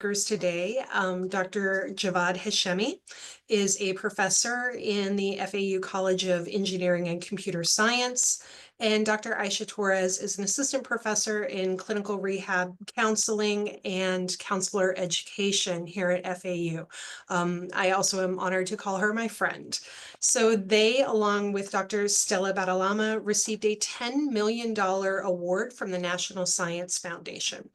speakers today. Dr. Javad Hashemi is a professor in the FAU College of Engineering and Computer Science. And Dr. Ayse Torres is an assistant professor in clinical rehab counseling and counselor education here at FAU. I also am honored to call her my friend. So they, along with Dr. Stella Badalama, received a $10 million award from the National Science Foundation.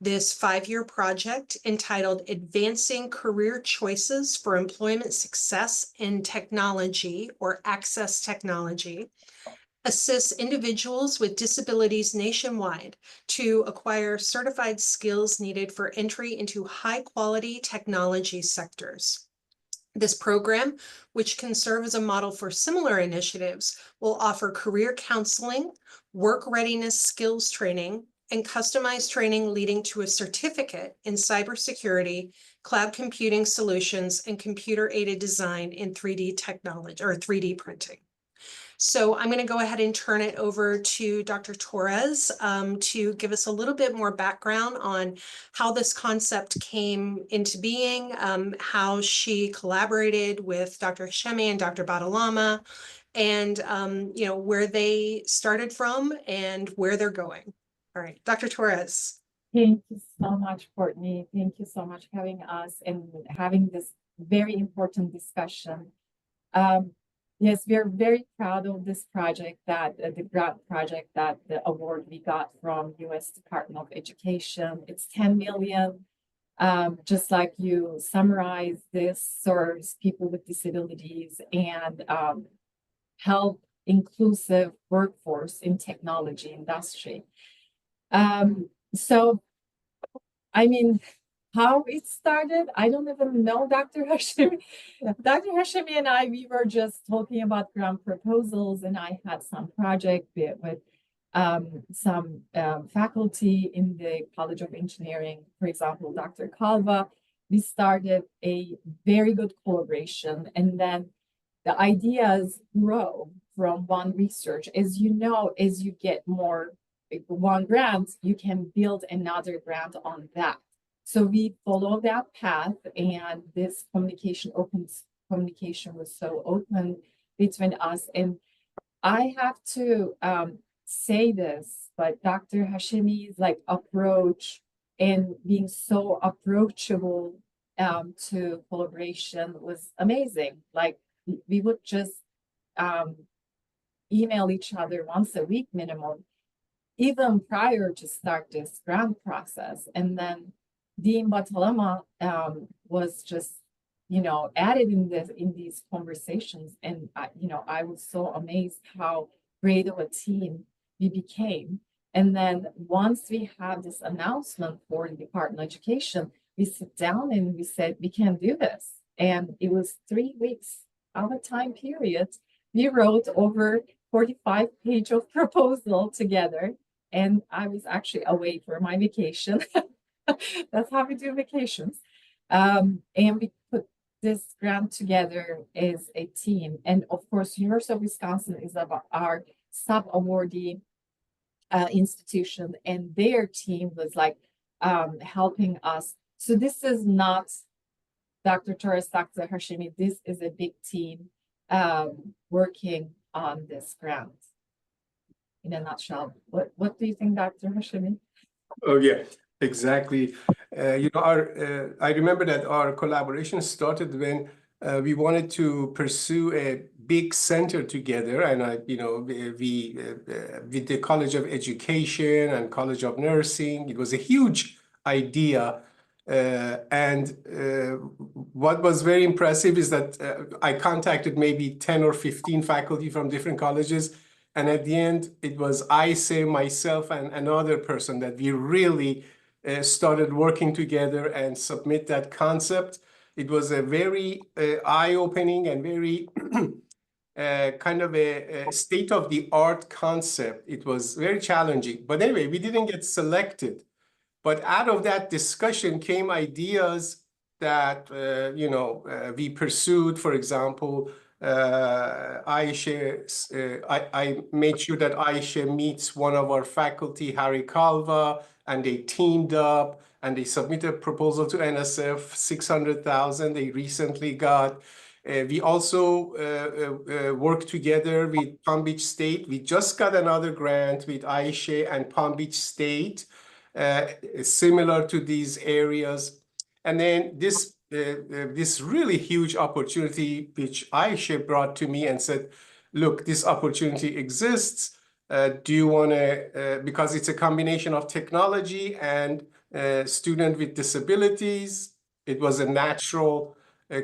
This 5-year project, entitled Advancing Career Choices for Employment Success in Technology, or Access Technology, assists individuals with disabilities nationwide to acquire certified skills needed for entry into high-quality technology sectors. This program, which can serve as a model for similar initiatives, will offer career counseling, work readiness skills training, and customized training leading to a certificate in cybersecurity, cloud computing solutions, and computer-aided design in 3D technology or 3D printing. So I'm going to go ahead and turn it over to Dr. Torres to give us a little bit more background on how this concept came into being, how she collaborated with Dr. Hashemi and Dr. Badalama, and where they started from and where they're going. All right, Dr. Torres. Thank you so much, Courtney. Thank you so much for having us and having this very important discussion. Yes, we are very proud of this project, that the grant project, that the award we got from U.S. Department of Education. It's 10 million. Just like you summarized, this serves people with disabilities and help inclusive workforce in technology industry. So, I mean, how it started, I don't even know, Dr. Hashemi. Dr. Hashemi and I, we were just talking about grant proposals, and I had some project with some faculty in the College of Engineering, for example, Dr. Calva. We started a very good collaboration, and then the ideas grow from one research. As you know, as you get more one grant, you can build another grant on that. So we follow that path, and this open communication was so open between us. And I have to say this, but Dr. Hashemi's approach and being so approachable to collaboration was amazing. Like, we would just email each other once a week minimum, even prior to start this grant process. And then Dean Badalama was just, added in these conversations. And, I was so amazed how great of a team we became. And then once we had this announcement for the Department of Education, we sit down and we said, we can do this. And it was 3 weeks of a time period. We wrote over 45 pages of proposal together. And I was actually away for my vacation. That's how we do vacations. And we put this grant together as a team. And of course, University of Wisconsin is our sub-awardee institution, and their team was helping us. So this is not Dr. Torres, Dr. Hashemi. This is a big team working on this grant. In a nutshell, what do you think, Dr. Hashemi? Oh yeah, exactly. I remember that our collaboration started when we wanted to pursue a big center together, and we with the College of Education and College of Nursing, it was a huge idea. And what was very impressive is that I contacted maybe 10 or 15 faculty from different colleges. And at the end, it was Ayse, myself, and another person that we really started working together and submit that concept. It was a very eye-opening and very kind of a state-of-the-art concept. It was very challenging. But anyway, we didn't get selected. But out of that discussion came ideas that, we pursued. For example, Ayse, I made sure that Ayse meets one of our faculty, Harry Calva, and they teamed up. and they submitted a proposal to NSF, 600,000. They recently got. We also work together with Palm Beach State. We just got another grant with Ayse and Palm Beach State, similar to these areas. And then this really huge opportunity, which Ayse brought to me and said, look, this opportunity exists. Do you want to, because it's a combination of technology and student with disabilities, it was a natural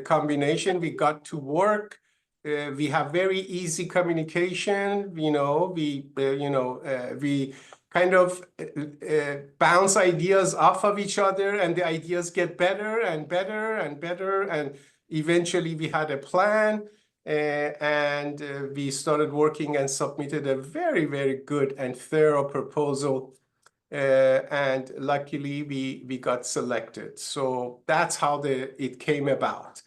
combination. We got to work. We have very easy communication. We kind of bounce ideas off of each other, and the ideas get better and better and better. And eventually we had a plan, and we started working and submitted a very, very good and thorough proposal. And luckily we got selected. So that's how it came about.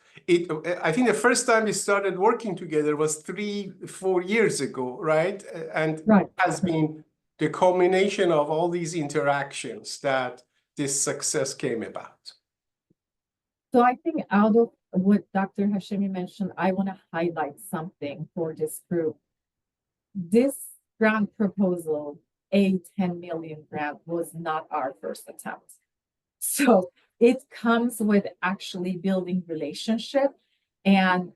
I think the first time we started working together was 3-4 years ago, right? And Right. it has been the culmination of all these interactions that this success came about. So I think out of what Dr. Hashemi mentioned, I want to highlight something for this group. This grant proposal, a 10 million grant, was not our first attempt. So it comes with actually building relationship and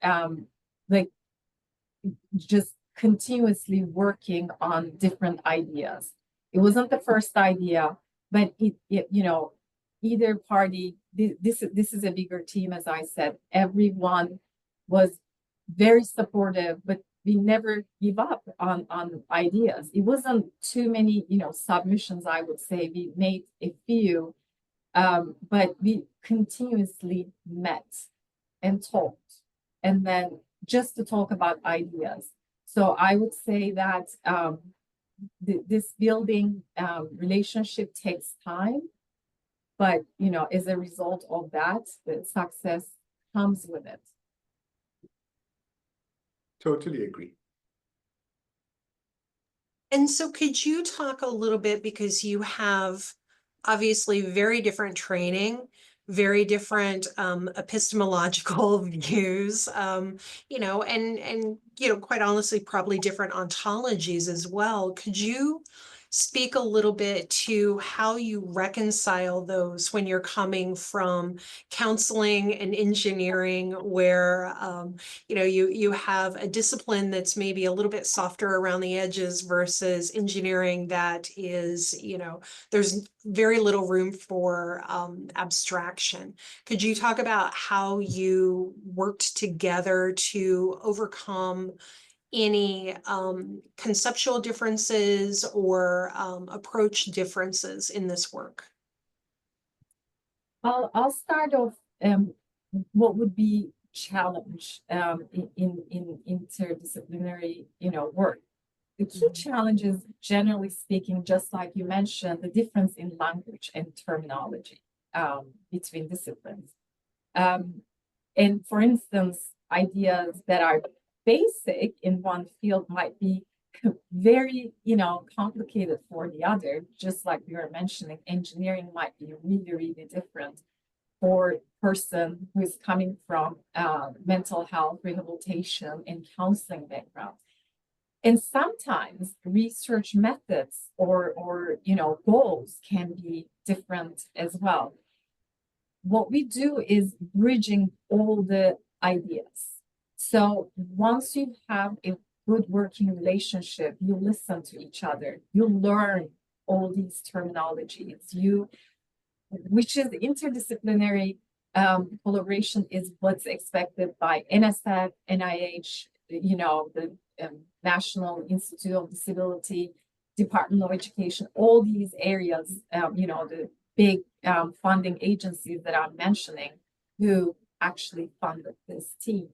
like just continuously working on different ideas. It wasn't the first idea, but it either party, this is a bigger team, as I said. Everyone was very supportive, but we never give up on ideas. It wasn't too many, submissions, I would say. We made a few, but we continuously met and talked, and then just to talk about ideas. So I would say that this building relationship takes time, but as a result of that, the success comes with it. Totally agree. And so could you talk a little bit, because you have obviously very different training, very different epistemological views, and quite honestly, probably different ontologies as well. Could you speak a little bit to how you reconcile those when you're coming from counseling and engineering, where you have a discipline that's maybe a little bit softer around the edges versus engineering that is, there's very little room for abstraction. Could you talk about how you worked together to overcome any conceptual differences or approach differences in this work? I'll start off what would be challenge in interdisciplinary work. The key challenge is, generally speaking, just like you mentioned, the difference in language and terminology between disciplines. And for instance, ideas that are basic in one field might be very, complicated for the other. Just like we were mentioning, engineering might be really, really different for a person who is coming from mental health, rehabilitation, and counseling background. And sometimes research methods or goals can be different as well. What we do is bridging all the ideas. So once you have a good working relationship, you listen to each other, you learn all these terminologies, which is interdisciplinary collaboration is what's expected by NSF, NIH, the National Institute of Disability, Department of Education, all these areas, the big funding agencies that I'm mentioning who actually funded this team.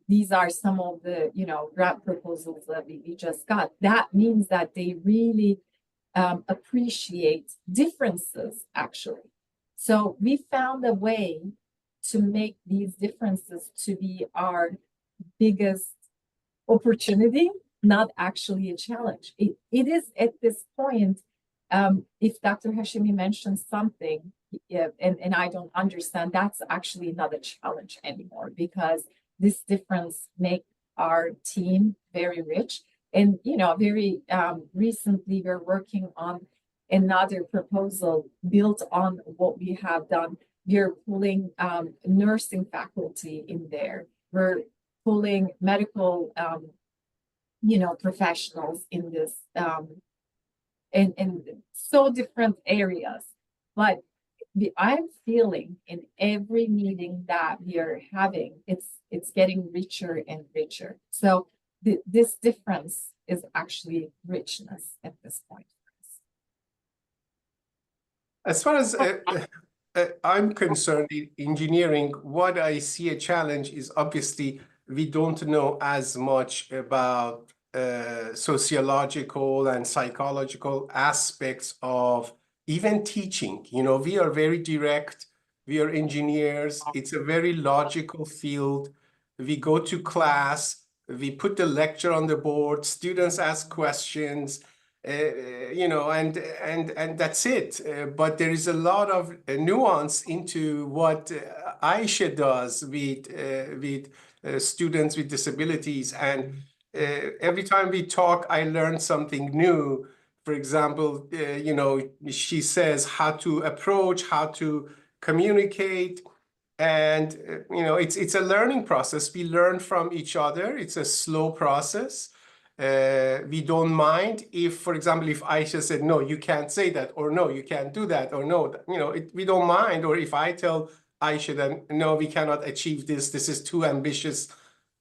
These are some of the, grant proposals that we just got. That means that they really appreciate differences, actually. So we found a way to make these differences to be our biggest opportunity, not actually a challenge. It is at this point if Dr. Hashemi mentions something, and I don't understand, that's actually not a challenge anymore, because this difference make our team very rich. And, very recently, we're working on another proposal built on what we have done. We're pulling nursing faculty in there. We're pulling medical, professionals in this, in so different areas. But I'm feeling in every meeting that we are having, it's getting richer and richer. So this difference is actually richness at this point. As far as I'm concerned in engineering, what I see a challenge is obviously we don't know as much about sociological and psychological aspects of even teaching. We are very direct. We are engineers. It's a very logical field. We go to class. We put the lecture on the board. Students ask questions. And that's it. But there is a lot of nuance into what Ayse does with students with disabilities. And every time we talk, I learn something new. For example, she says how to approach, how to communicate. And, it's a learning process. We learn from each other. It's a slow process. We don't mind if, for example, if Ayse said, no, you can't say that, or no, you can't do that, or no, we don't mind. Or if I tell Ayse that, no, we cannot achieve this, this is too ambitious.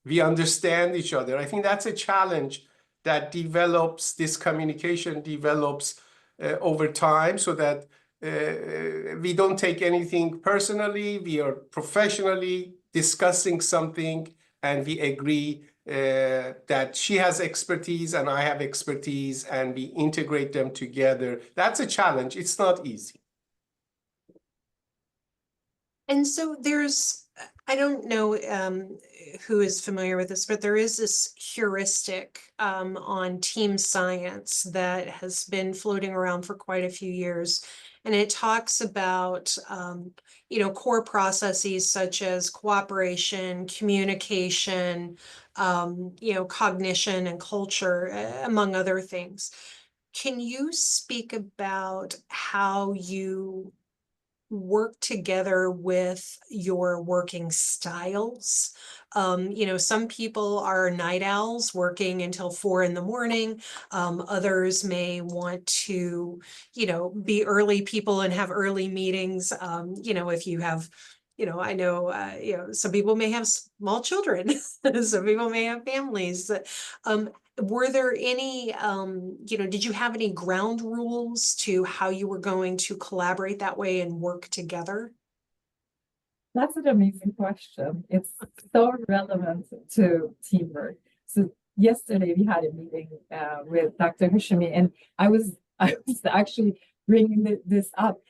We understand each other. I think that's a challenge that develops, this communication develops over time, so that we don't take anything personally. We are professionally discussing something, and we agree that she has expertise and I have expertise, and we integrate them together. That's a challenge. It's not easy. And so I don't know who is familiar with this, but there is this heuristic on team science that has been floating around for quite a few years. And it talks about, core processes such as cooperation, communication, cognition and culture, among other things. Can you speak about how you work together with your working styles? Some people are night owls working until 4 a.m. Others may want to, be early people and have early meetings. If you have, I know, some people may have small children. Some people may have families. Were there any, did you have any ground rules to how you were going to collaborate that way and work together? That's an amazing question. It's so relevant to teamwork. So yesterday we had a meeting with Dr. Hashemi, and I was actually bringing this up.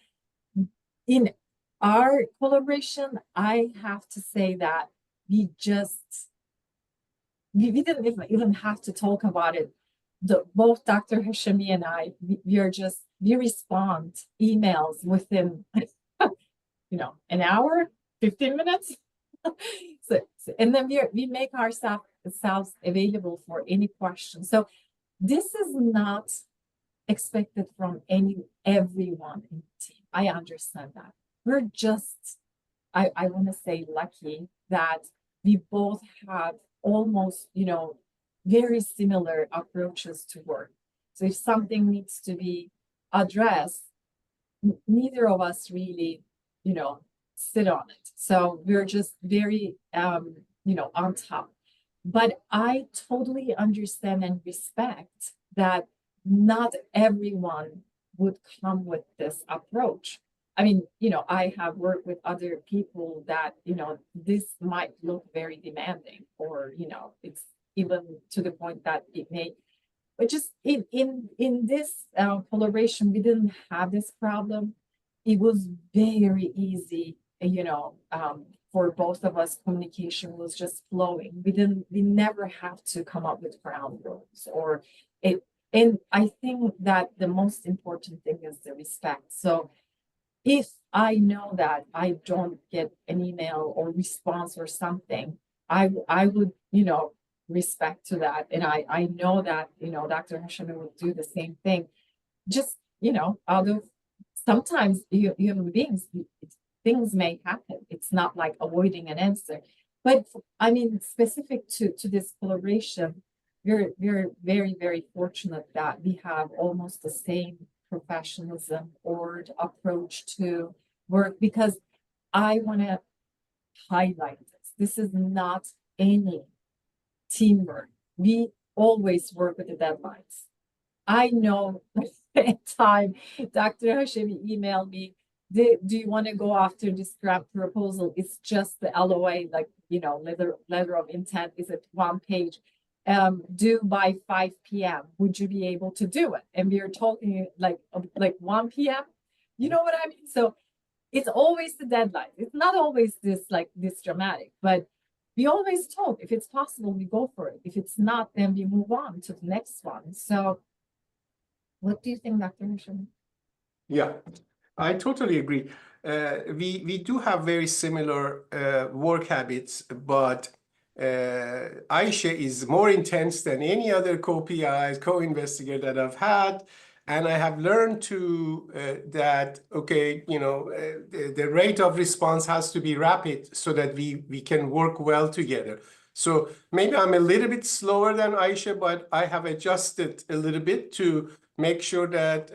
In our collaboration, I have to say that we didn't even have to talk about it. Both Dr. Hashemi and I, we respond emails within, an hour, 15 minutes. And then we make ourselves available for any question. So this is not expected from everyone in the team. I understand that. We're just, I want to say, lucky that we both have almost, very similar approaches to work. So if something needs to be addressed, neither of us really, sit on it. So we're just very, on top. But I totally understand and respect that not everyone would come with this approach. I mean, I have worked with other people that, this might look very demanding, or, it's even to the point that it may, but just in this collaboration, we didn't have this problem. It was very easy, for both of us. Communication was just flowing. We never have to come up with ground rules, or And I think that the most important thing is the respect. So if I know that I don't get an email or response or something, I would, respect to that. And I know that, Dr. Hashemi would do the same thing. Just, out of sometimes human beings, things may happen. It's not like avoiding an answer. But I mean, specific to this collaboration, we're very, very fortunate that we have almost the same professionalism or approach to work, because I want to highlight this. This is not any teamwork. We always work with the deadlines. I know at time Dr. Hashemi emailed me, do you want to go after this grant proposal? It's just the LOA, like, letter of intent is at 1 page. Due by 5 p.m. Would you be able to do it? And we are talking like 1 p.m. You know what I mean? So it's always the deadline. It's not always this dramatic, but we always talk. If it's possible, we go for it. If it's not, then we move on to the next one. So what do you think, Dr. Hashemi? Yeah, I totally agree. We do have very similar work habits, but Ayse is more intense than any other co-PIs, co-investigator that I've had. And I have learned that, okay, the rate of response has to be rapid so that we can work well together. So maybe I'm a little bit slower than Ayse, but I have adjusted a little bit to make sure that,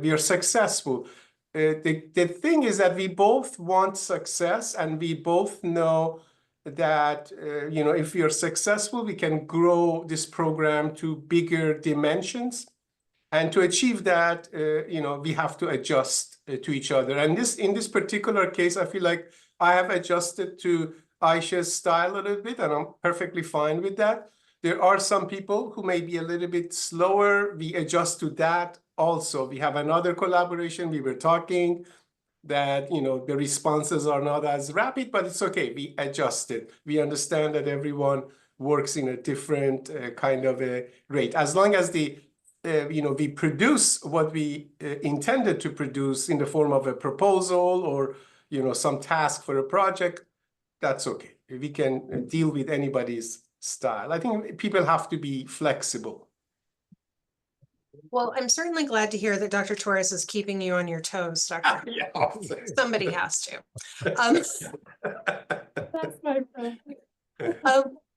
we are successful. The thing is that we both want success, and we both know that, if we are successful, we can grow this program to bigger dimensions. And to achieve that, we have to adjust to each other. And in this particular case, I feel like I have adjusted to Ayse's style a little bit, and I'm perfectly fine with that. There are some people who may be a little bit slower. We adjust to that also. We have another collaboration. We were talking that, the responses are not as rapid, but it's okay. We adjusted. We understand that everyone works in a different kind of a rate. As long as we produce what we intended to produce in the form of a proposal or, some task for a project, that's okay. We can deal with anybody's style. I think people have to be flexible. Well, I'm certainly glad to hear that Dr. Torres is keeping you on your toes, Dr. Yeah. Somebody has to. That's my friend.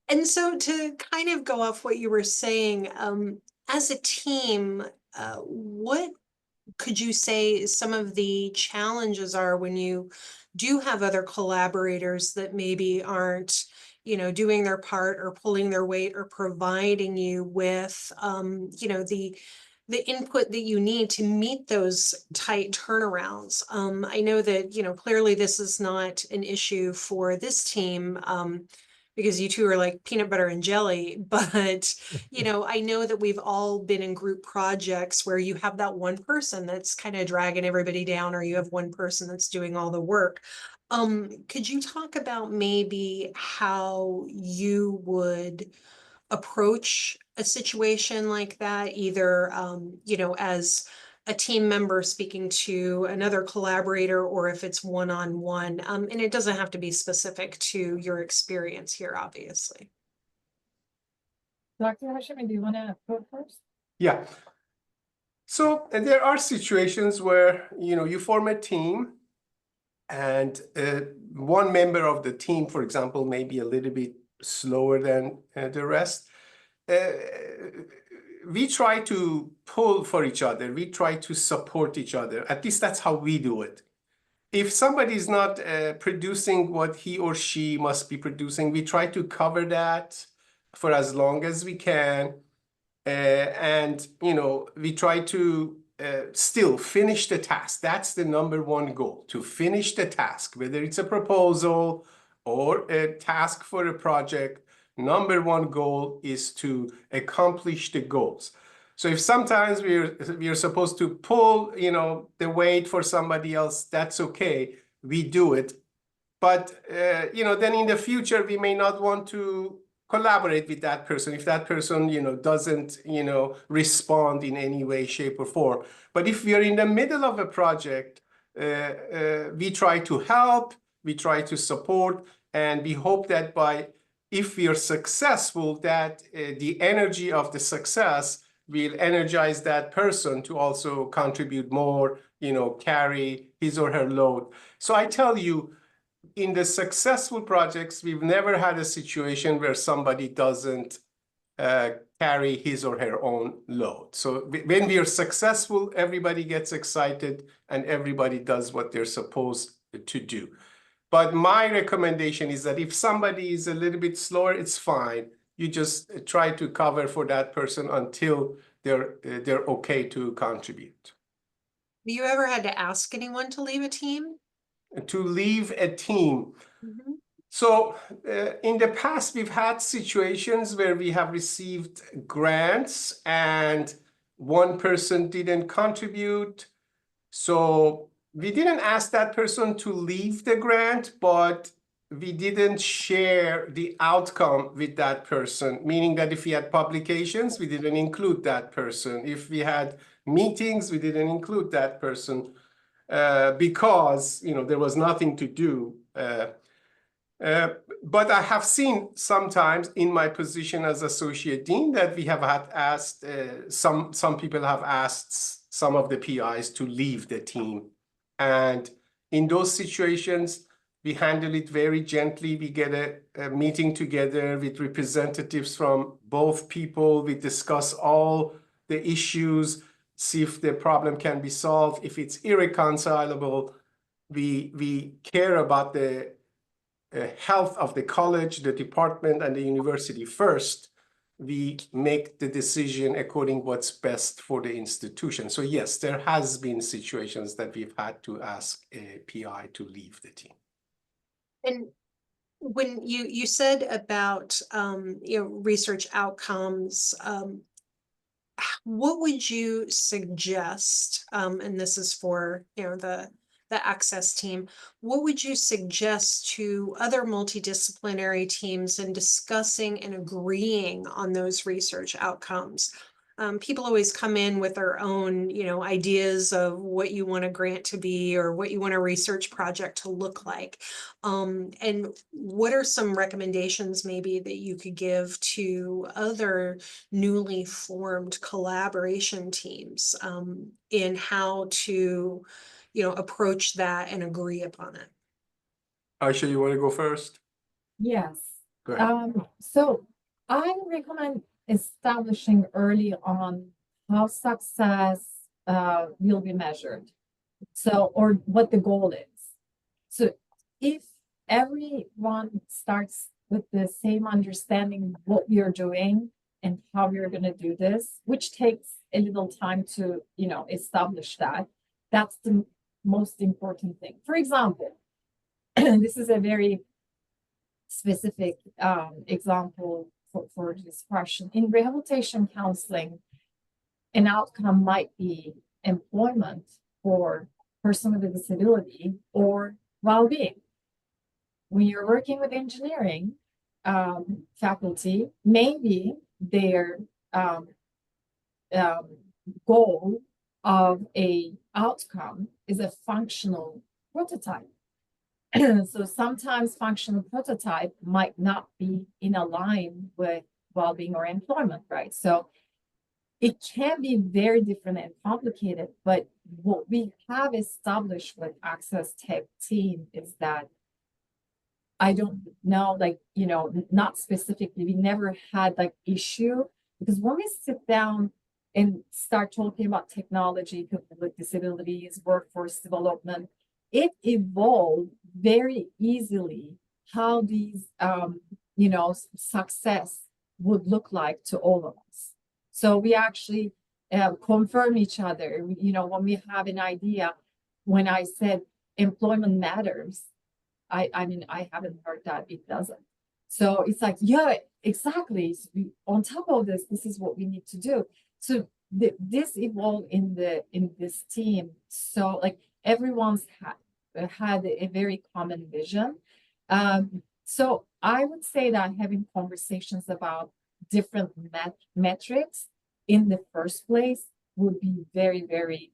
And so to kind of go off what you were saying, as a team, what could you say some of the challenges are when you do have other collaborators that maybe aren't, doing their part or pulling their weight or providing you with, the input that you need to meet those tight turnarounds? I know that, clearly this is not an issue for this team, because you two are like peanut butter and jelly, but I know that we've all been in group projects where you have that one person that's kind of dragging everybody down, or you have one person that's doing all the work. Could you talk about maybe how you would approach a situation like that, either as a team member speaking to another collaborator, or if it's one-on-one, and it doesn't have to be specific to your experience here, obviously. Dr. Hashemi, do you want to go first? Yeah. So there are situations where, you form a team, and one member of the team, for example, may be a little bit slower than the rest. We try to pull for each other. We try to support each other. At least that's how we do it. If somebody is not producing what he or she must be producing, we try to cover that for as long as we can. And, we try to still finish the task. That's the number one goal, to finish the task, whether it's a proposal or a task for a project. Number one goal is to accomplish the goals. So if sometimes we are supposed to pull, the weight for somebody else, that's okay. We do it. But, then in the future, we may not want to collaborate with that person if that person, doesn't, respond in any way, shape, or form. But if we are in the middle of a project, we try to help, we try to support, and we hope that if we are successful, that the energy of the success will energize that person to also contribute more, carry his or her load. So I tell you, in the successful projects, we've never had a situation where somebody doesn't carry his or her own load. So when we are successful, everybody gets excited and everybody does what they're supposed to do. But my recommendation is that if somebody is a little bit slower, it's fine. You just try to cover for that person until they're okay to contribute. Have you ever had to ask anyone to leave a team? To leave a team. Mm-hmm. So in the past, we've had situations where we have received grants and one person didn't contribute. So we didn't ask that person to leave the grant, but we didn't share the outcome with that person, meaning that if we had publications, we didn't include that person. If we had meetings, we didn't include that person because there was nothing to do. But I have seen sometimes in my position as associate dean that we have had asked, some people have asked some of the PIs to leave the team. And in those situations, we handle it very gently. We get a meeting together with representatives from both people. We discuss all the issues, see if the problem can be solved. If it's irreconcilable, we care about the health of the college, the department, and the university first. We make the decision according what's best for the institution. So yes, there has been situations that we've had to ask a PI to leave the team. And when you said about research outcomes, what would you suggest? And this is for the access team. What would you suggest to other multidisciplinary teams in discussing and agreeing on those research outcomes? People always come in with their own, ideas of what you want a grant to be or what you want a research project to look like. And what are some recommendations maybe that you could give to other newly formed collaboration teams in how to, approach that and agree upon it? Ayse, you want to go first? Yes. Go ahead. So I recommend establishing early on how success will be measured. So, or what the goal is. So if everyone starts with the same understanding what we are doing and how we're going to do this, which takes a little time to, establish that, that's the most important thing. For example, this is a very specific example for this question. In rehabilitation counseling, an outcome might be employment for a person with a disability or well-being. When you're working with engineering faculty, maybe their goal of a outcome is a functional prototype. So sometimes functional prototype might not be in line with well-being or employment, right? So it can be very different and complicated, but what we have established with Access Tech team is that I don't know, not specifically, we never had issue, because when we sit down and start talking about technology, people with disabilities, workforce development, it evolved very easily how these, success would look like to all of us. So we actually confirm each other, when we have an idea. When I said employment matters, I mean, I haven't heard that it doesn't. So it's yeah, exactly. So on top of this, this is what we need to do. So this evolved in this team. So everyone's had a very common vision. So I would say that having conversations about different metrics in the first place would be very, very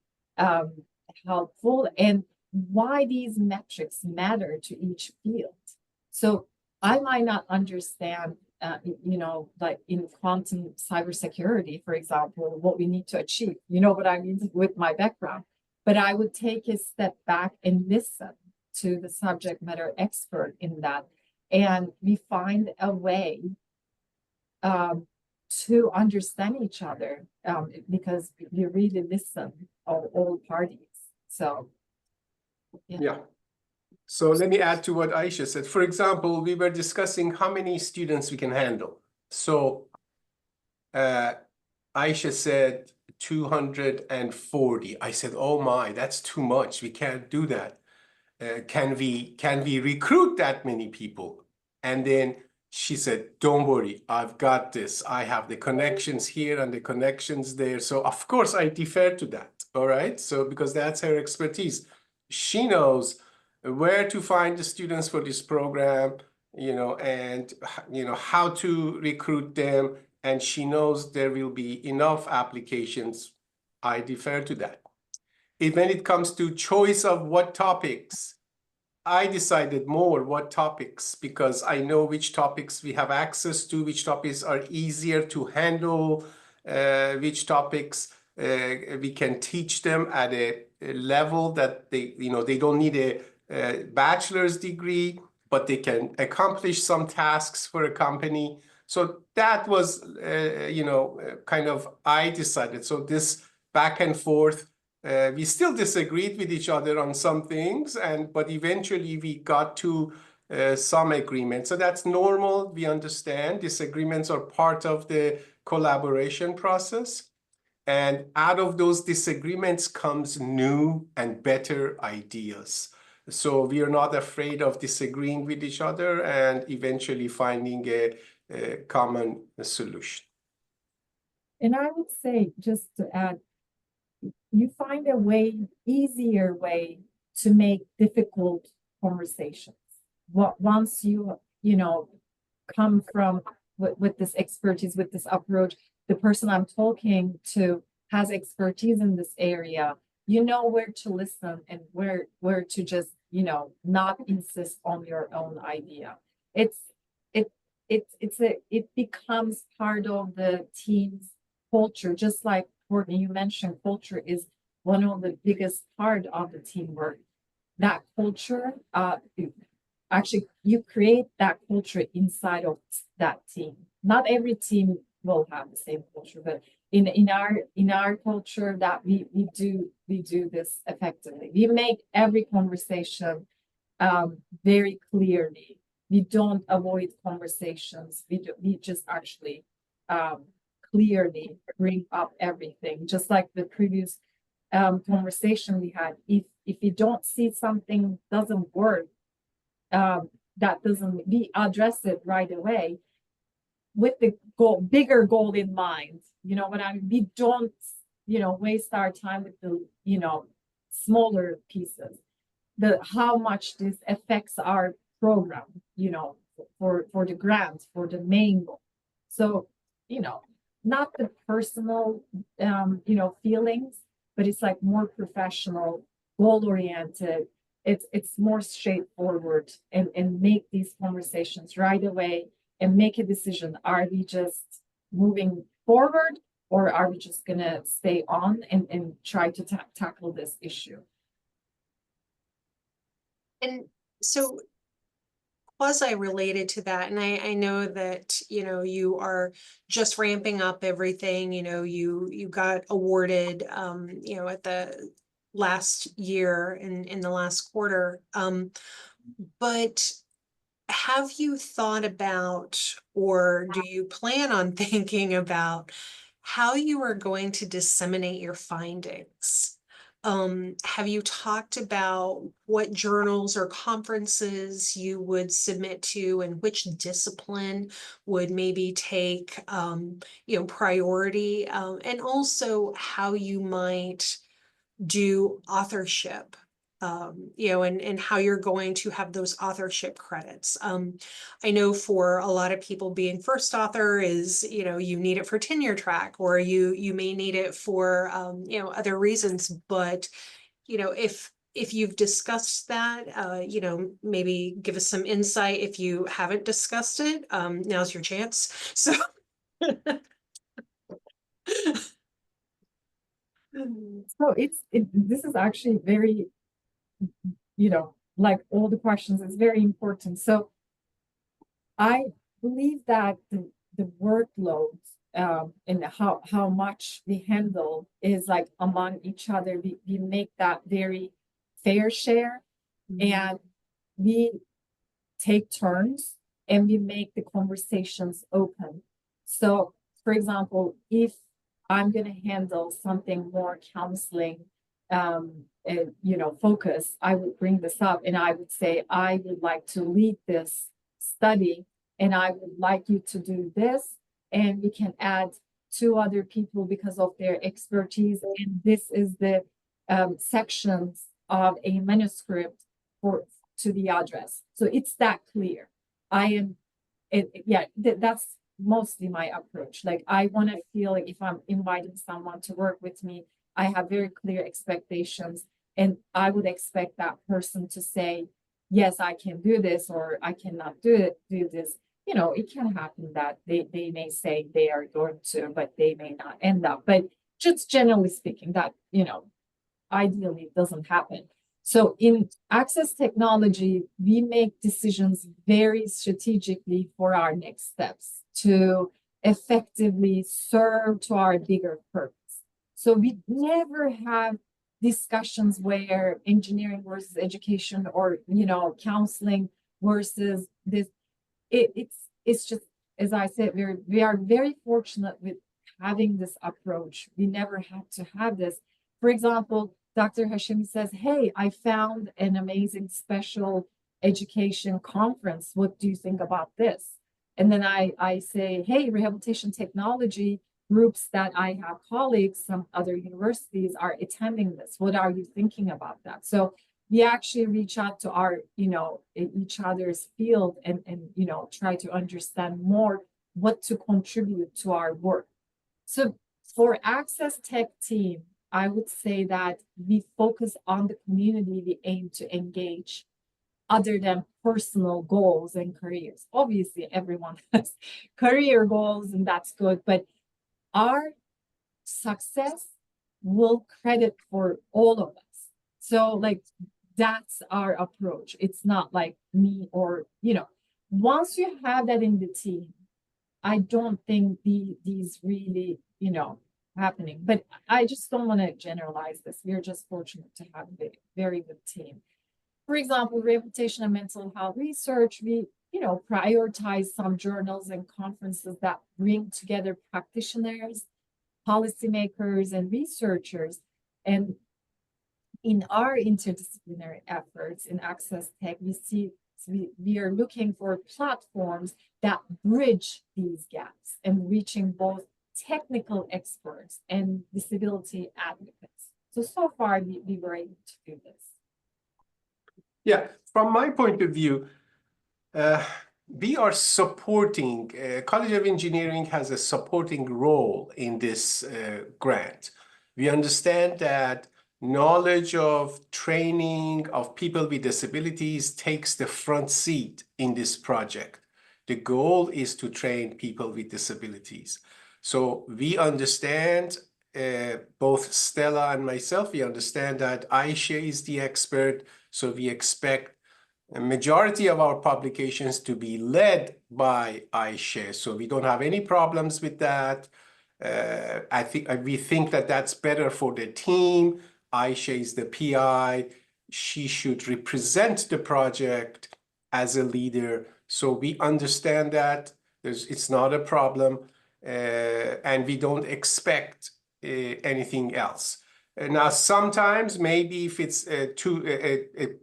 helpful, and why these metrics matter to each field. So I might not understand, like in quantum cybersecurity, for example, what we need to achieve. You know what I mean with my background. But I would take a step back and listen to the subject matter expert in that, and we find a way to understand each other, because we really listen all parties. So Yeah. So let me add to what Ayse said. For example, we were discussing how many students we can handle. So Ayse said 240. I said, oh my, that's too much. We can't do that. Can we recruit that many people? And then she said, don't worry, I've got this. I have the connections here and the connections there. So of course I defer to that. All right. So because that's her expertise. She knows where to find the students for this program, and how to recruit them. And she knows there will be enough applications. I defer to that. When it comes to choice of what topics, I decided more what topics, because I know which topics we have access to, which topics are easier to handle, which topics we can teach them at a level that they don't need a bachelor's degree, but they can accomplish some tasks for a company. So that was, kind of, I decided. So this back and forth, we still disagreed with each other on some things, but eventually we got to some agreement. So that's normal. We understand disagreements are part of the collaboration process. And out of those disagreements comes new and better ideas. So we are not afraid of disagreeing with each other and eventually finding a common solution. and I would say, just to add, you find a easier way to make difficult conversations. Once you come from with this expertise, with this approach, the person I'm talking to has expertise in this area. You know where to listen and where to just not insist on your own idea. It becomes part of the team's culture, just like Courtney, you mentioned culture is one of the biggest part of the teamwork. That culture, actually, you create that culture inside of that team. Not every team will have the same culture, but in our culture, that we do this effectively. We make every conversation very clearly. We don't avoid conversations. We just actually clearly bring up everything, just like the previous conversation we had. If you don't see something doesn't work, that doesn't, we address it right away with the bigger goal in mind. You know what I mean? We don't waste our time with the smaller pieces. How much this affects our program, for the grant, for the main goal. So not the personal feelings, but it's like more professional, goal oriented. It's more straightforward, and make these conversations right away and make a decision. Are we just moving forward, or are we just gonna stay on and try to tackle this issue? And so quasi-related to that, and I know that you are just ramping up everything. You got awarded at the last year in the last quarter, but have you thought about, or do you plan on thinking about, how you are going to disseminate your findings? Have you talked about what journals or conferences you would submit to, and which discipline would maybe take priority, and also how you might do authorship you know, and how you're going to have those authorship credits. I know for a lot of people being first author is, you know, you need it for tenure track, or you may need it for, you know, other reasons. But, you know, if you've discussed that, you know, maybe give us some insight. If you haven't discussed it, now's your chance. So. So this is actually very, you know, like all the questions, it's very important. So I believe that the workload and how much we handle is like among each other. We make that very fair share, and we take turns, and we make the conversations open. So, for example, if I'm going to handle something more counseling, and, you know, focus, I would bring this up and I would say, I would like to lead this study, and I would like you to do this, and we can add 2 other people because of their expertise, and this is the sections of a manuscript to the address. So it's that clear. That's mostly my approach. Like, I want to feel like if I'm inviting someone to work with me, I have very clear expectations, and I would expect that person to say, yes, I can do this, or I cannot do this. You know, it can happen that they may say they are going to, but they may not end up. But just generally speaking, that, you know, ideally it doesn't happen. So in access technology, we make decisions very strategically for our next steps to effectively serve to our bigger purpose. So we never have discussions where engineering versus education, or, you know, counseling versus this. It's just, as I said, we are very fortunate with having this approach. We never had to have this. For example, Dr. Hashemi says, hey, I found an amazing special education conference. What do you think about this? And then I say, hey, rehabilitation technology groups that I have colleagues, some other universities are attending this. What are you thinking about that? So we actually reach out to our, you know, each other's field, and you know, try to understand more what to contribute to our work. So for Access Tech team, I would say that we focus on the community we aim to engage, other than personal goals and careers. Obviously, everyone has career goals, and that's good, but our success will credit for all of us. So, like, that's our approach. It's not like me, or, you know, once you have that in the team, I don't think these really, you know, happening. But I just don't want to generalize this. We're just fortunate to have a very good team. For example, rehabilitation and mental health research, we, you know, prioritize some journals and conferences that bring together practitioners, policymakers, and researchers. And in our interdisciplinary efforts in Access Tech, we are looking for platforms that bridge these gaps and reaching both technical experts and disability advocates. So far, we were able to do this. Yeah, from my point of view, we are supporting, College of Engineering has a supporting role in this grant. We understand that knowledge of training of people with disabilities takes the front seat in this project. The goal is to train people with disabilities. So we understand, both Stella and myself, we understand that Ayse is the expert. So we expect a majority of our publications to be led by Ayse. So we don't have any problems with that. We think that that's better for the team. Ayse is the PI. She should represent the project as a leader. So we understand that it's not a problem, and we don't expect anything else. Now, sometimes maybe if it's a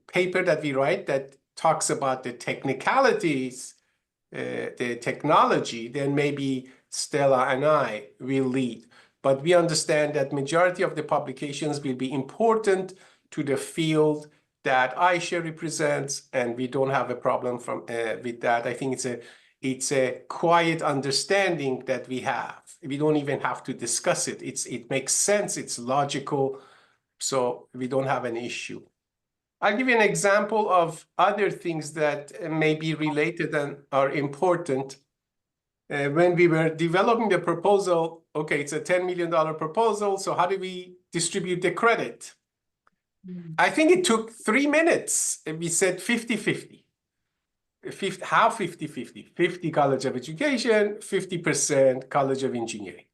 paper that we write that talks about the technicalities, the technology, then maybe Stella and I will lead. But we understand that majority of the publications will be important to the field that Ayse represents, and we don't have a problem with that. I think it's a quiet understanding that we have. We don't even have to discuss it. It makes sense. It's logical. So we don't have an issue. I'll give you an example of other things that may be related and are important. When we were developing the proposal, okay, it's a $10 million proposal. So how do we distribute the credit? I think it took 3 minutes. And we said 50-50. How 50-50? 50 College of Education, 50% College of Engineering.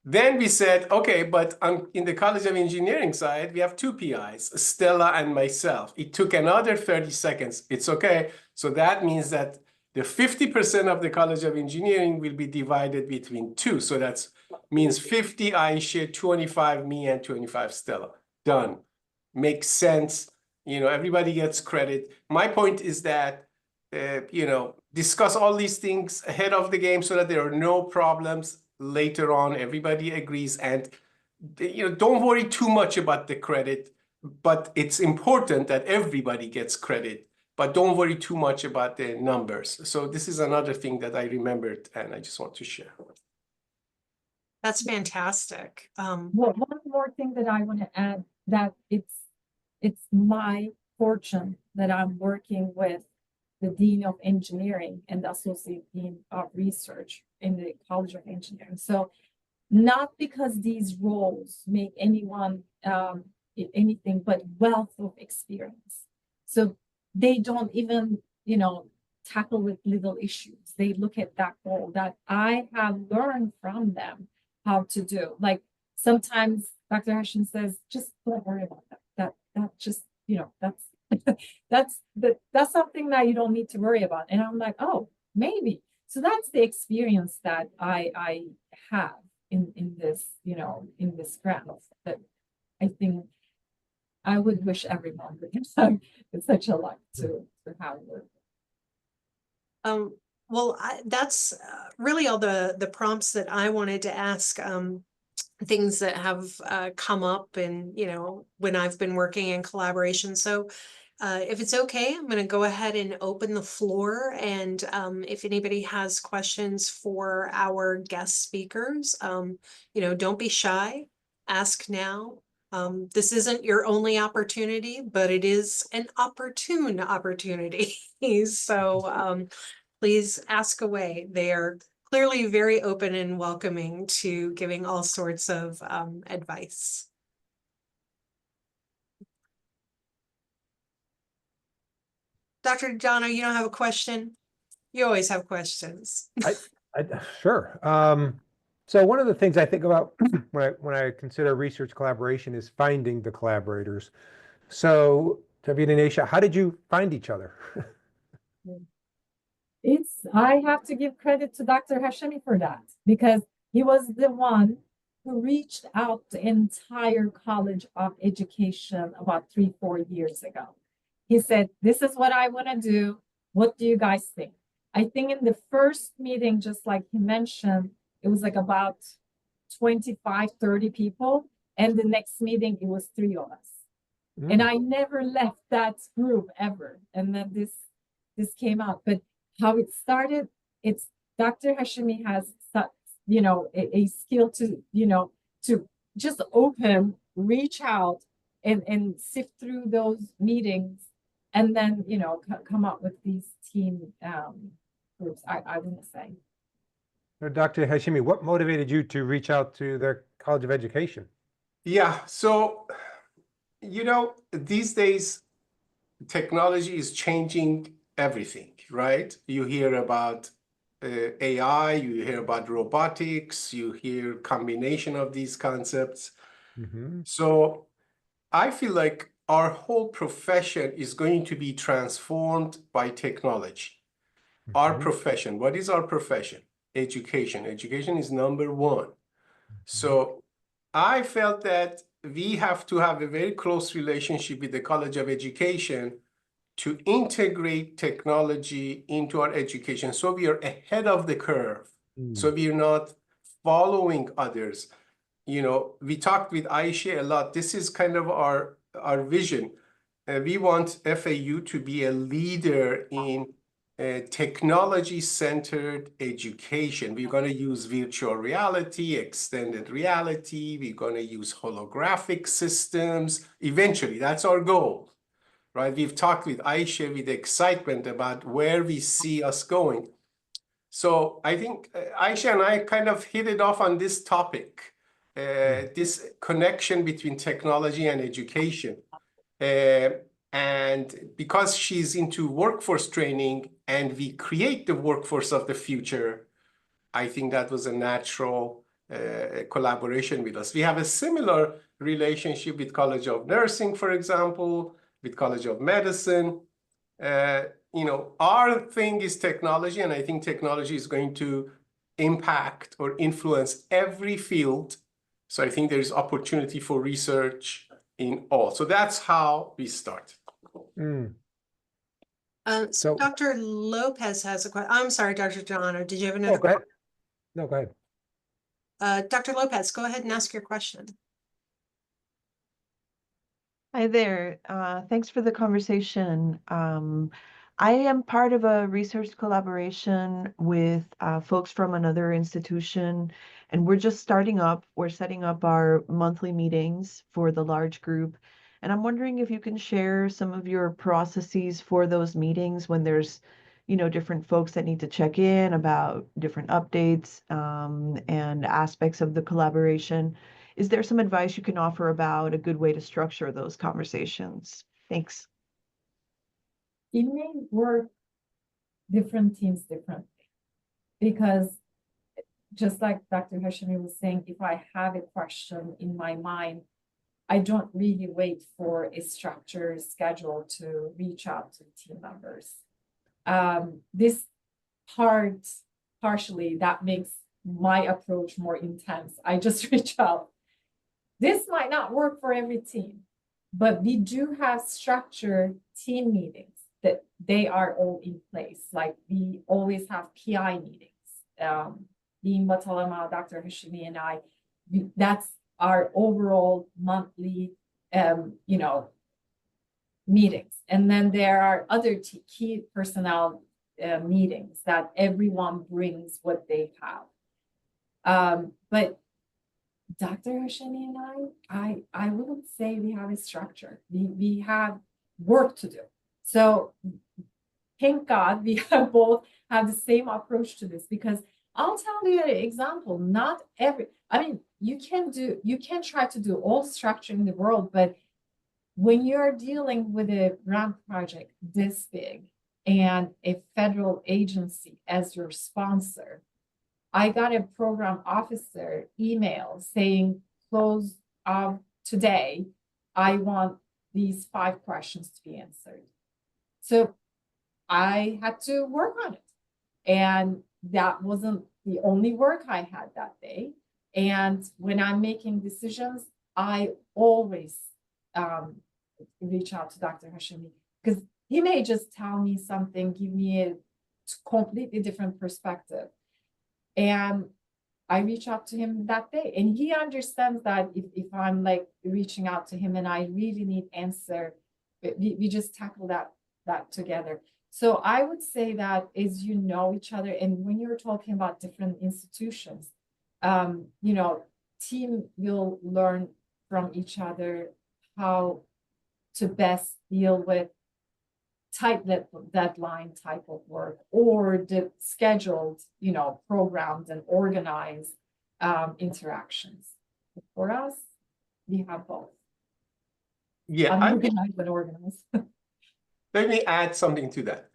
Then we said, okay, but in the College of Engineering side, we have 2 PIs, Stella and myself. It took another 30 seconds. It's okay. So that means that the 50% of the College of Engineering will be divided between 2. So that means 50 Ayse, 25 me, and 25 Stella. Done. Makes sense. You know, everybody gets credit. My point is that, you know, discuss all these things ahead of the game so that there are no problems later on. Everybody agrees, and you know, don't worry too much about the credit, but it's important that everybody gets credit, but don't worry too much about the numbers. So this is another thing that I remembered and I just want to share. That's fantastic. Well, one more thing that I want to add, that it's my fortune that I'm working with the Dean of Engineering and the Associate Dean of Research in the College of Engineering. So not because these roles make anyone anything but wealth of experience. So they don't even, you know, tackle with little issues. They look at that goal that I have learned from them how to do. Like sometimes Dr. Hashemi says, just don't worry about that. That just, you know, that's something that you don't need to worry about. And I'm like, oh, maybe. So that's the experience that I have in this, you know, in this grant that I think I would wish everyone would have. It's such a lot to have. Well, that's really all the prompts that I wanted to ask. Things that have come up and, you know, when I've been working in collaboration. So if it's okay, I'm going to go ahead and open the floor. And if anybody has questions for our guest speakers, you know, don't be shy. Ask now. This isn't your only opportunity, but it is an opportune opportunity. So please ask away. They are clearly very open and welcoming to giving all sorts of advice. Dr. Donna, you don't have a question? You always have questions. Sure. So one of the things I think about when I consider research collaboration is finding the collaborators. So, Javid and Ayse, how did you find each other? I have to give credit to Dr. Hashemi for that, because he was the one who reached out to the entire College of Education about 3-4 years ago. He said, this is what I want to do. What do you guys think? I think in the first meeting, just like he mentioned, it was like about 25-30 people. And the next meeting, it was 3 of us. And I never left that group ever. And then this came out. But how it started, it's Dr. Hashemi has, you know, a skill to, you know, to just open, reach out and sift through those meetings and then, you know, come up with these team groups, I wouldn't say. So Dr. Hashemi, what motivated you to reach out to the College of Education? Yeah, so, you know, these days, technology is changing everything, right? You hear about AI, you hear about robotics, you hear combination of these concepts. So I feel like our whole profession is going to be transformed by technology. Our profession, what is our profession? Education. Education is number one. So I felt that we have to have a very close relationship with the College of Education to integrate technology into our education, so we are ahead of the curve, so we are not following others. You know, we talked with Ayse a lot. This is kind of our vision. we want FAU to be a leader in technology-centered education. We're going to use virtual reality, extended reality. We're going to use holographic systems. Eventually, that's our goal, right? We've talked with Ayse with excitement about where we see us going. So I think Ayse and I kind of hit it off on this topic, this connection between technology and education. And because she's into workforce training and we create the workforce of the future, I think that was a natural collaboration with us. We have a similar relationship with College of Nursing, for example, with College of Medicine. You know, our thing is technology, and I think technology is going to impact or influence every field. So I think there is opportunity for research in all. So that's how we started. Mm. So So- Dr. Lopez has a question. I'm sorry, Dr. Delano, did you have Oh, another? go ahead. No, go ahead. Dr. Lopez, go ahead and ask your question. Hi there. Thanks for the conversation. I am part of a research collaboration with folks from another institution, and we're just starting up. We're setting up our monthly meetings for the large group. And I'm wondering if you can share some of your processes for those meetings when there's, you know, different folks that need to check in about different updates and aspects of the collaboration. Is there some advice you can offer about a good way to structure those conversations? Thanks. It may work different teams differently, because just like Dr. Hashemi was saying, if I have a question in my mind, I don't really wait for a structured schedule to reach out to team members. This partially that makes my approach more intense. I just reach out. This might not work for every team, but we do have structured team meetings that they are all in place. Like we always have PI meetings. Dean Batalama, Dr. Hashemi, and I, that's our overall monthly, you know, meetings. And then there are other key personnel meetings that everyone brings what they have. But Dr. Hashemi and I wouldn't say we have a structure. We have work to do. So thank God we have both have the same approach to this, because I'll tell you an example. Not every, I mean, you can try to do all structure in the world, but when you're dealing with a grant project this big and a federal agency as your sponsor, I got a program officer email saying, close of today, I want these 5 questions to be answered. So I had to work on it. And that wasn't the only work I had that day. And when I'm making decisions, I always reach out to Dr. Hashemi, because he may just tell me something, give me a completely different perspective. And I reach out to him that day, and he understands that if I'm like reaching out to him and I really need answer, we just tackle that together. So I would say that as you know each other, and when you're talking about different institutions, you know, team will learn from each other how to best deal with tight deadline type of work, or the scheduled, you know, programmed and organized interactions. For us, we have both. Yeah, Unorganized and organized. let me add something to that.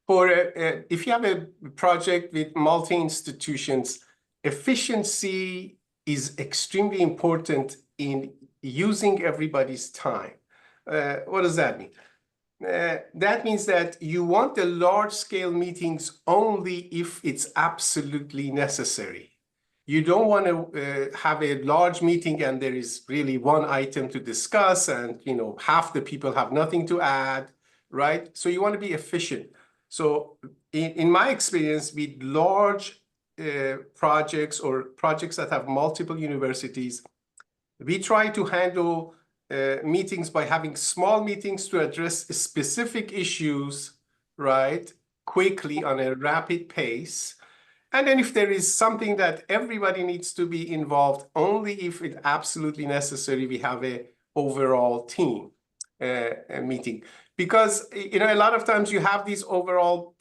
For if you have a project with multi-institutions, efficiency is extremely important in using everybody's time. What does that mean? That means that you want the large-scale meetings only if it's absolutely necessary. You don't want to have a large meeting and there is really one item to discuss, and you know half the people have nothing to add, right? So you want to be efficient. So in my experience with large projects or projects that have multiple universities, we try to handle meetings by having small meetings to address specific issues, right, quickly on a rapid pace. And then if there is something that everybody needs to be involved, only if it's absolutely necessary, we have a overall team meeting. Because, you know, a lot of times you have these overall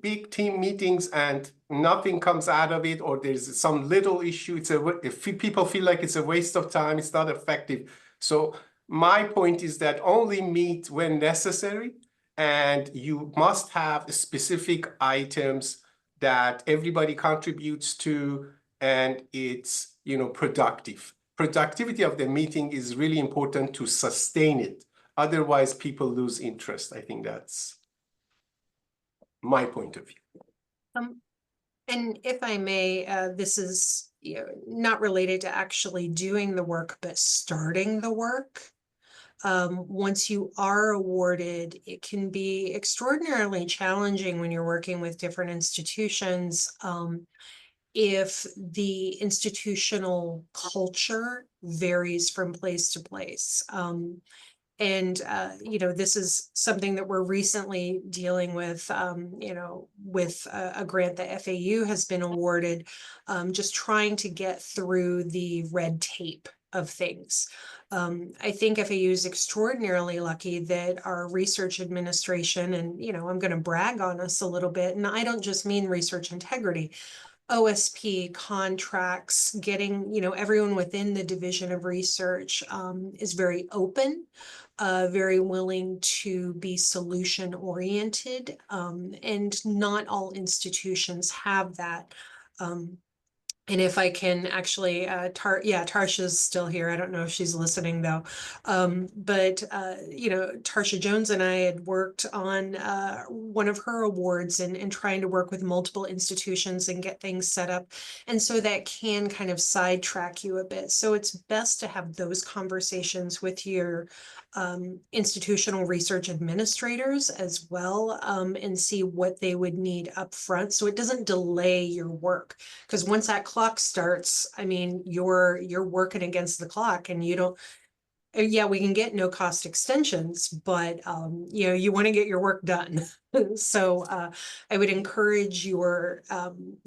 big team meetings and nothing comes out of it, or there's some little issue. If people feel like it's a waste of time, it's not effective. So my point is that only meet when necessary, and you must have specific items that everybody contributes to, and it's, you know, productive. Productivity of the meeting is really important to sustain it. Otherwise, people lose interest. I think that's my point of view. And if I may, this is, you know, not related to actually doing the work, but starting the work. Once you are awarded, it can be extraordinarily challenging when you're working with different institutions. If the institutional culture varies from place to place. And, you know, this is something that we're recently dealing with, you know, with a grant that FAU has been awarded, just trying to get through the red tape of things. I think FAU is extraordinarily lucky that our research administration, and, you know, I'm going to brag on us a little bit, and I don't just mean research integrity. OSP contracts, getting, you know, everyone within the division of research is very open, very willing to be solution oriented, and not all institutions have that. And if I can actually, Tarsha's still here. I don't know if she's listening though. But you know, Tarsha Jones and I had worked on one of her awards and trying to work with multiple institutions and get things set up. And so that can kind of sidetrack you a bit. So it's best to have those conversations with your institutional research administrators as well, and see what they would need up front so it doesn't delay your work. Because once that clock starts, I mean, you're working against the clock, and you don't. Yeah, we can get no cost extensions, but you know, you want to get your work done. So I would encourage your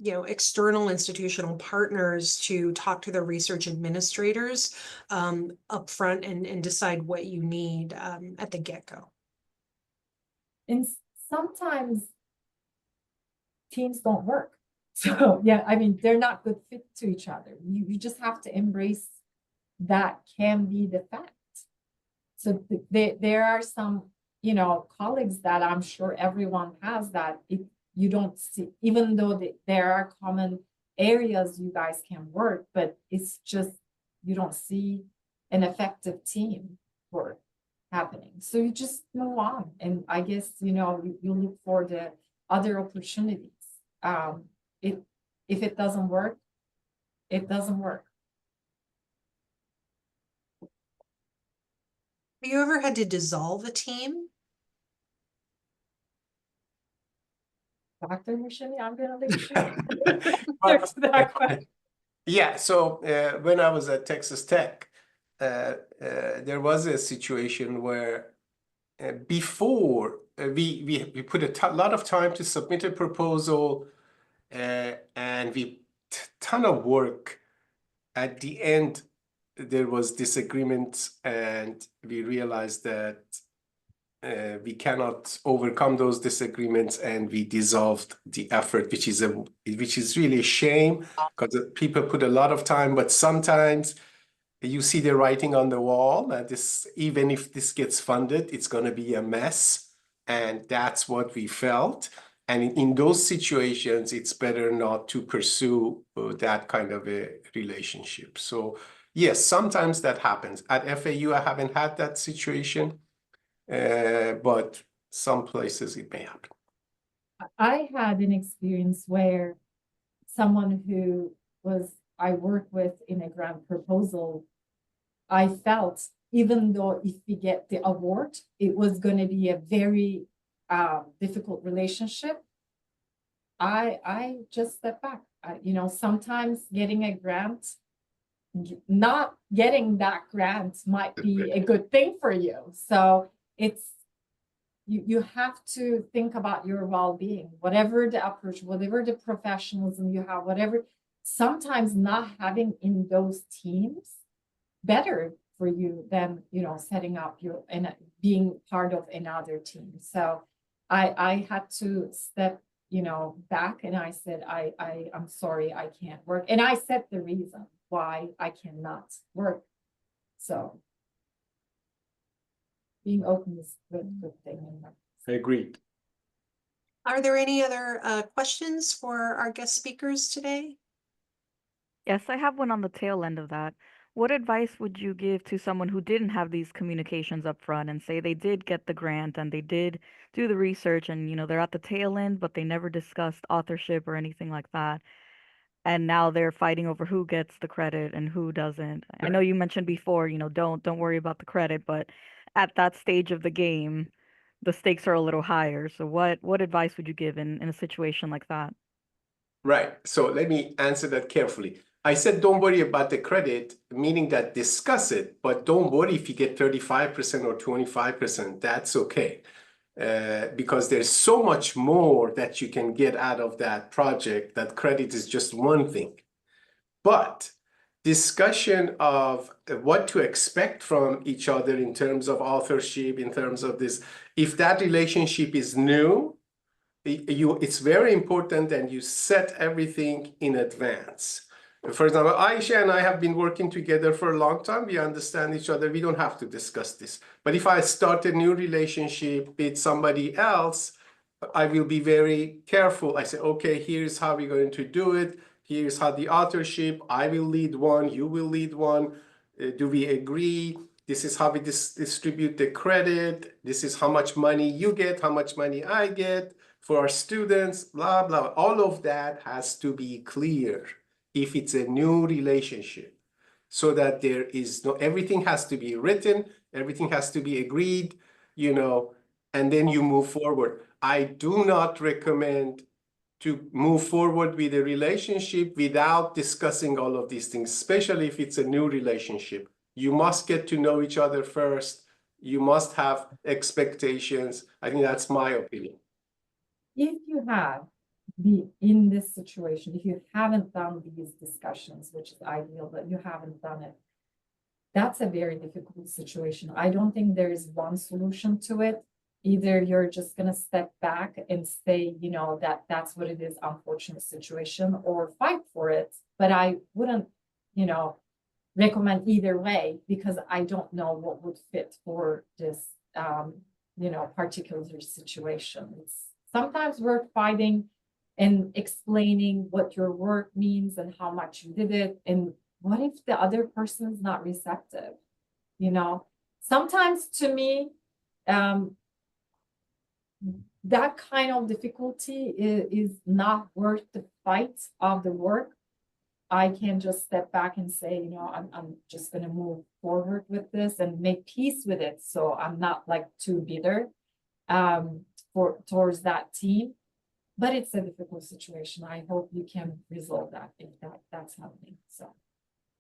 you know, external institutional partners to talk to their research administrators upfront and decide what you need at the get-go. And sometimes teams don't work. So yeah, I mean, they're not good fit to each other. You just have to embrace that can be the fact. So there are some, you know, colleagues that I'm sure everyone has that you don't see, even though there are common areas you guys can work, but it's just, you don't see an effective team work happening. So you just move on. And I guess, you know, you look for the other opportunities. If it doesn't work, it doesn't work. Have you ever had to dissolve a team? Dr. Hashemi, I'm gonna let you answer that question. Yeah, so when I was at Texas Tech, there was a situation where before we put a lot of time to submit a proposal, and we ton of work. At the end, there was disagreement, and we realized that we cannot overcome those disagreements, and we dissolved the effort, which is really a shame, because people put a lot of time, but sometimes you see the writing on the wall that this, even if this gets funded, it's going to be a mess, and that's what we felt. And in those situations, it's better not to pursue that kind of a relationship. So yes, sometimes that happens. At FAU, I haven't had that situation. But some places it may happen. I had an experience where someone who I worked with in a grant proposal, I felt even though if we get the award, it was going to be a very difficult relationship. I just stepped back. You know, sometimes getting a grant not getting that grant might be a good thing for you. So it's, you have to think about your well-being, whatever the approach, whatever the professionalism you have, whatever, sometimes not having in those teams better for you than, setting up your, and being part of another team. So I had to step, back, and I said, I'm sorry, I can't work. And I said the reason why I cannot work. So being open is a good thing. Agreed. Are there any other questions for our guest speakers today? Yes, I have one on the tail end of that. What advice would you give to someone who didn't have these communications up front and say they did get the grant and they did do the research and, they're at the tail end, but they never discussed authorship or anything like that. And now they're fighting over who gets the credit and who doesn't. I know you mentioned before, don't worry about the credit, but at that stage of the game, the stakes are a little higher. So what advice would you give in a situation like that? Right. So let me answer that carefully. I said, don't worry about the credit, meaning that discuss it, but don't worry if you get 35% or 25%. That's okay. Because there's so much more that you can get out of that project, that credit is just one thing. But discussion of what to expect from each other in terms of authorship, in terms of this, if that relationship is new, it's very important that you set everything in advance. For example, Ayse and I have been working together for a long time. We understand each other. We don't have to discuss this. But if I start a new relationship with somebody else, I will be very careful. I say, okay, here's how we're going to do it. Here's how the authorship, I will lead one, you will lead one. Do we agree? This is how we distribute the credit. This is how much money you get, how much money I get for our students, blah, blah. All of that has to be clear if it's a new relationship, so that there is no, everything has to be written, everything has to be agreed, and then you move forward. I do not recommend to move forward with a relationship without discussing all of these things, especially if it's a new relationship. You must get to know each other first. You must have expectations. I think that's my opinion. If you have in this situation, if you haven't done these discussions, which is ideal, but you haven't done it, that's a very difficult situation. I don't think there is one solution to it. Either you're just going to step back and say, that's what it is, unfortunate situation, or fight for it. But I wouldn't, recommend either way, because I don't know what would fit for this, particular situation. It's sometimes worth fighting and explaining what your work means and how much you did it. And what if the other person is not receptive? Sometimes to me, that kind of difficulty is not worth the fight of the work. I can just step back and say, I'm just going to move forward with this and make peace with it. So I'm not like too bitter towards that team. But it's a difficult situation. I hope you can resolve that if that's happening. So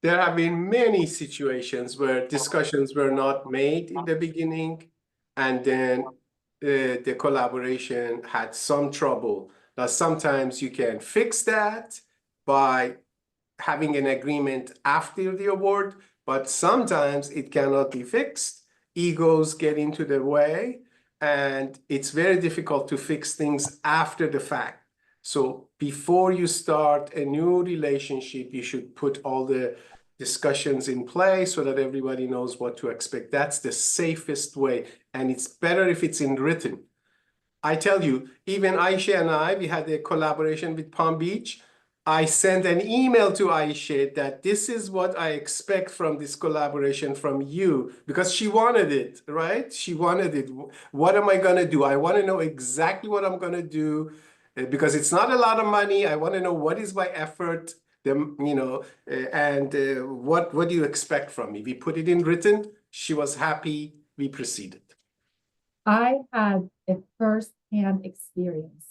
there have been many situations where discussions were not made in the beginning, and then the collaboration had some trouble. Now, sometimes you can fix that by having an agreement after the award, but sometimes it cannot be fixed. Egos get into the way, and it's very difficult to fix things after the fact. So before you start a new relationship, you should put all the discussions in place so that everybody knows what to expect. That's the safest way, and it's better if it's in written. I tell you, even Ayse and I, we had a collaboration with Palm Beach. I sent an email to Ayse that this is what I expect from this collaboration from you, because she wanted it, right? She wanted it. What am I going to do? I want to know exactly what I'm going to do, because it's not a lot of money. I want to know what is my effort, and what do you expect from me? We put it in written. She was happy. We proceeded. I had a first-hand experience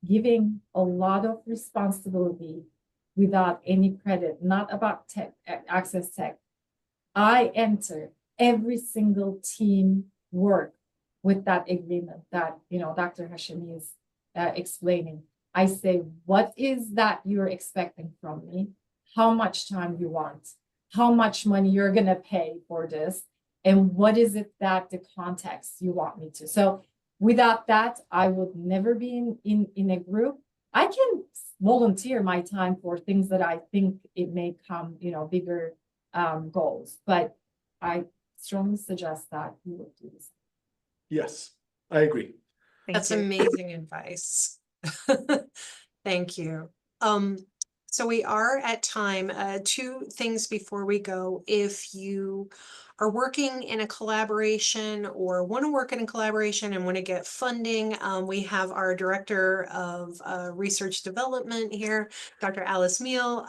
giving a lot of responsibility without any credit, not about tech, access tech. I enter every single team work with that agreement that, Dr. Hashemi is explaining. I say, what is that you're expecting from me? How much time you want? How much money you're gonna pay for this? And what is it that the context you want me to? So without that, I would never be in a group. I can volunteer my time for things that I think it may come, bigger goals, but I strongly suggest that you would do this. Yes, I agree. That's you. amazing advice. Thank you. So we are at time. Two things before we go. If you are working in a collaboration or want to work in a collaboration and want to get funding, we have our Director of Research Development here, Dr. Alice Meal.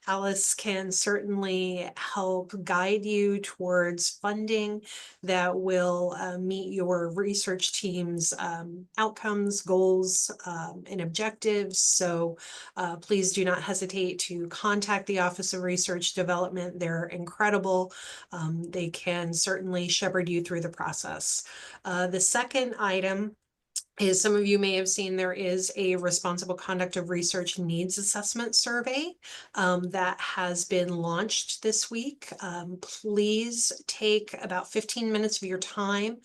Alice can certainly help guide you towards funding that will meet your research team's outcomes, goals, and objectives. So please do not hesitate to contact the Office of Research Development. They're incredible. They can certainly shepherd you through the process. The second item is, some of you may have seen, there is a responsible conduct of research needs assessment survey that has been launched this week. Please take about 15 minutes of your time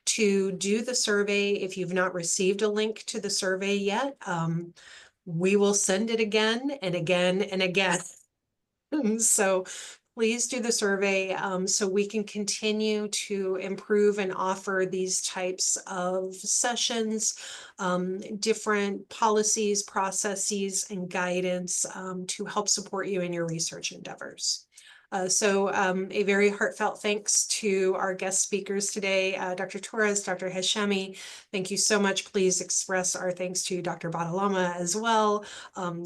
to do the survey. If you've not received a link to the survey yet, we will send it again and again and again. So please do the survey so we can continue to improve and offer these types of sessions, different policies, processes, and guidance to help support you in your research endeavors. So a very heartfelt thanks to our guest speakers today, Dr. Torres, Dr. Hashemi. Thank you so much. Please express our thanks to Dr. Badalama as well.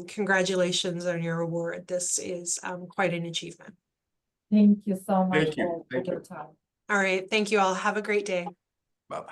Congratulations on your award. This is quite an achievement. Thank you so much Thank you. all for Thank your you. time. All right. Thank you all. Have a great day. Bye-bye.